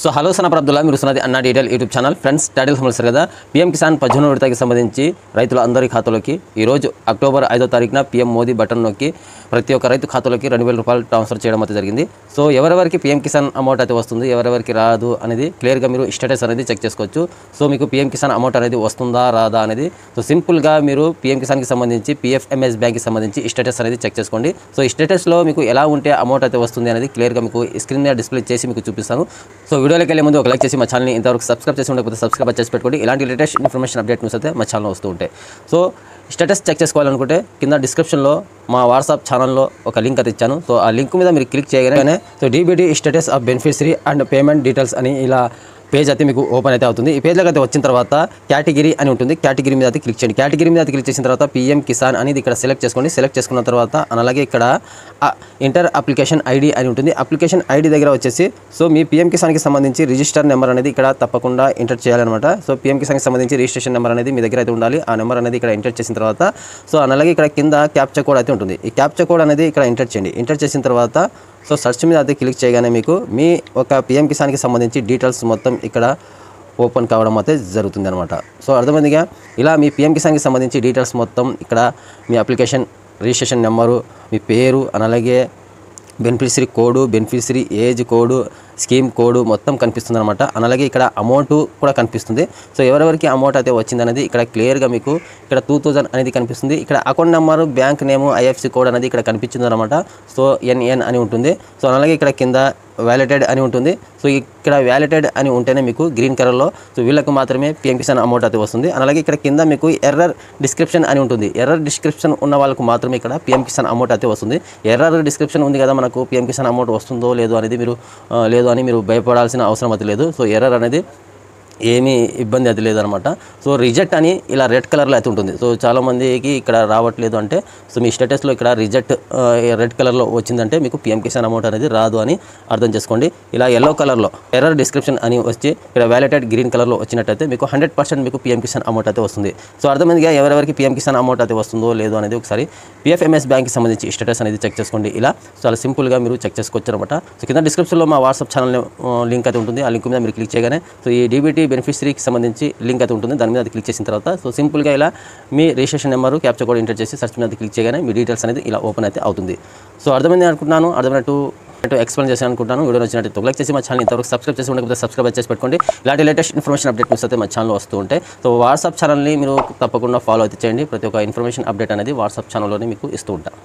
So hello సన అబ్దుల్లా, మీరు సున్నది అన్న detail YouTube channel. Friends, title సంబంధించారు కదా, పీఎం కిసాన్ 15వ విడతకి సంబంధించి రైతుల అందరి ఖాతాలోకి ఈరోజు అక్టోబర్ 5వ తారీఖున పీఎం మోదీ బటన్ నొక్కి ప్రతి ఒక్క రైతు ఖాతాలోకి 2,000 రూపాయలు ట్రాన్స్ఫర్ చేయడం అయితే జరిగింది. సో ఎవరెవరికి పీఎం కిసాన్ అమౌంట్ అయితే వస్తుంది, ఎవరెవరికి రాదు అనేది క్లియర్గా మీరు స్టేటస్ అనేది చెక్ చేసుకోవచ్చు. సో మీకు పీఎం కిసాన్ అమౌంట్ అనేది వస్తుందా రాదా అనేది సో సింపుల్గా మీరు పీఎం కిసాన్కి సంబంధించి PFMS బ్యాంక్కి సంబంధించి స్టేటస్ అనేది చెక్ చేసుకోండి. సో ఈ స్టేటస్లో మీకు ఎలా ఉంటే అమౌంట్ అయితే వస్తుంది అనేది క్లియర్గా మీకు స్క్రీన్ మీద డిస్ప్లే చేసి మీకు చూపిస్తాను. సో వీడియోలోకి వెళ్ళే ముందు ఒక లైక్ చేసి మా ఛానల్ని ఇంతవరకు సబ్స్క్రైబ్ చేసి ఉండకపోతే సబ్స్క్రైబ్ చేసి పెట్టుకోండి. ఇలాంటి లేటెస్ట్ ఇన్ఫర్మేషన్ అప్డేట్ న్యూస్ అయితే మా ఛానల్లో వస్తూ ఉంటాయి. సో స్టేటస్ చెక్ చేసుకోవాలనుకుంటే కింద డిస్క్రిప్షన్లో మా వాట్సాప్ ఛానల్లో ఒక లింక్ అయితే ఇచ్చాను. సో ఆ లింక్ మీద మీరు క్లిక్ చేయగానే so DBT status of beneficiary and payment details అని ఇలా పేజ్ అయితే మీకు ఓపెన్ అయితే అవుతుంది. ఈ పేజ్లోకి అయితే వచ్చిన తర్వాత కేటగిరీ అని ఉంటుంది. కేటగిరీ మీద అయితే క్లిక్ చేయండి. కేటగిరీ మీద అయితే క్లిక్ చేసిన తర్వాత పీఎం కిసాన్ అనేది ఇక్కడ సెలెక్ట్ చేసుకోండి. సెలెక్ట్ చేసుకున్న తర్వాత అలాగే ఇక్కడ ఇంటర్ అప్లికేషన్ ఐడి అని ఉంటుంది. అప్లికేషన్ ఐడి దగ్గర వచ్చేసి సో మీ పీఎం కిసాన్కి సంబంధించి రిజిస్టర్ నెంబర్ అనేది ఇక్కడ తప్పకుండా ఎంటర్ చేయాలన్నమాట. సో పీఎం కిసాన్కి సంబంధించి రిజిస్ట్రేషన్ నెంబర్ అనేది మీ దగ్గర అయితే ఉండాలి. ఆ నెంబర్ అనేది ఇక్కడ ఎంటర్ చేసిన తర్వాత సో అలాగే ఇక్కడ కింద క్యాప్చా కోడ్ అయితే ఉంటుంది. ఈ క్యాప్చా కోడ్ అనేది ఇక్కడ ఎంటర్ చేయండి. ఎంటర్ చేసిన తర్వాత సో సెర్చ్ మీద అయితే క్లిక్ చేయగానే మీకు మీ ఒక పీఎం కిసాన్కి సంబంధించి డీటెయిల్స్ మొత్తం ఇక్కడ ఓపెన్ కావడం అయితే జరుగుతుంది అనమాట. సో అర్థమైందిగా, ఇలా మీ పీఎం కిసాన్కి సంబంధించి డీటెయిల్స్ మొత్తం ఇక్కడ మీ అప్లికేషన్ రిజిస్ట్రేషన్ నెంబరు, మీ పేరు, అలాగే beneficiary code, beneficiary age code, scheme code మొత్తం కనిపిస్తుంది అనమాట. అలాగే ఇక్కడ అమౌంట్ కూడా కనిపిస్తుంది. సో ఎవరెవరికి అమౌంట్ అయితే వచ్చిందనేది ఇక్కడ క్లియర్గా మీకు ఇక్కడ 2000 అనేది కనిపిస్తుంది. ఇక్కడ అకౌంట్ నెంబరు, బ్యాంక్ నేము, IFSC కోడ్ అనేది ఇక్కడ కనిపించింది అనమాట. సో NN అని ఉంటుంది. సో అలాగే ఇక్కడ కింద వ్యాలిడేటెడ్ అని ఉంటుంది. సో ఇక్కడ వ్యాలిడేటెడ్ అని ఉంటేనే మీకు గ్రీన్ కలర్లో సో వీళ్ళకు మాత్రమే పీఎం కిసాన్ అమౌంట్ అయితే వస్తుంది. అలాగే ఇక్కడ కింద మీకు ఎర్రర్ డిస్క్రిప్షన్ అని ఉంటుంది. ఎర్రర్ డిస్క్రిప్షన్ ఉన్న వాళ్ళకు మాత్రమే ఇక్కడ పీఎం కిసాన్ అమౌంట్ అయితే వస్తుంది. ఎర్రర్ డిస్క్రిప్షన్ ఉంది కదా, మనకు పీఎం కిసాన్ అమౌంట్ వస్తుందో లేదో అనేది మీరు భయపడాల్సిన అవసరం అయితే లేదు. సో ఎర్రర్ అనేది ఏమీ ఇబ్బంది అయితే లేదనమాట. సో రిజెక్ట్ అని ఇలా రెడ్ కలర్లో అయితే ఉంటుంది. సో చాలామందికి ఇక్కడ రావట్లేదు అంటే సో మీ స్టేటస్లో ఇక్కడ రిజెక్ట్ రెడ్ కలర్లో వచ్చిందంటే మీకు పీఎం కిసాన్ అమౌంట్ అనేది రాదు అని అర్థం చేసుకోండి. ఇలా ఎల్లో కలర్లో ఎర్రర్ డిస్క్రిప్షన్ అని వచ్చి ఇక్కడ వ్యాలిడేటెడ్ గ్రీన్ కలర్లో వచ్చినట్టయితే మీకు 100% మీకు పీఎం కిసాన్ అమౌంట్ అయితే వస్తుంది. సో అర్థమైందిగా, ఎవరెవరికి పీఎం కిసాన్ అమౌంట్ అయితే వస్తుందో లేదో అనేది ఒకసారి PFMS బ్యాంక్కి సంబంధించి స్టేటస్ అనేది చెక్ చేసుకోండి. ఇలా చాలా సింపుల్గా మీరు చెక్ చేసుకోవచ్చు అనమాట. సో కింద డిస్క్రిప్షన్లో మా వాట్సాప్ ఛానల్ లింక్ అయితే ఉంటుంది. ఆ లింక్ మీద మీరు క్లిక్ చేయగానే సో ఈ DBT బెనిఫిషరీకి సంబంధించి లింక్ అయితే ఉంటుంది. దాని మీద అది క్లిక్ చేసిన తర్వాత సో సింపుల్గా ఇలా మీ registration number, captcha code enter చేసి సెర్చ్ మీద క్లిక్ చేయగానే మీ డీటెయిల్స్ అనేది ఇలా ఓపెన్ అయితే అవుతుంది. సో అర్థమైంది అనుకుంటున్నాను, అర్థమైనట్టు ఎక్స్ప్లెయిన్ చేశాను అనుకుంటాను. వీడియో నచ్చినట్టు లైక్ చేసి మా ఛానల్ ఇంతవరకు సబ్స్క్రైబ్ చేసి ఉండకపోతే సబ్స్క్రైబ్ చేసి పెట్టుకోండి. ఇలాంటి లేటెస్ట్ ఇన్ఫర్మేషన్ అప్డేట్ న్యూస్ అయితే మా ఛానల్లో వస్తూ ఉంటాయి. సో వాట్సాప్ ఛానల్ని మీరు తప్పకుండా ఫాలో అయితే చేయండి. ప్రతి ఒక్క ఇన్ఫర్మేషన్ అప్డేట్ అనేది వాట్సాప్ ఛానల్లోనే మీకు ఇస్తూ ఉంటాను.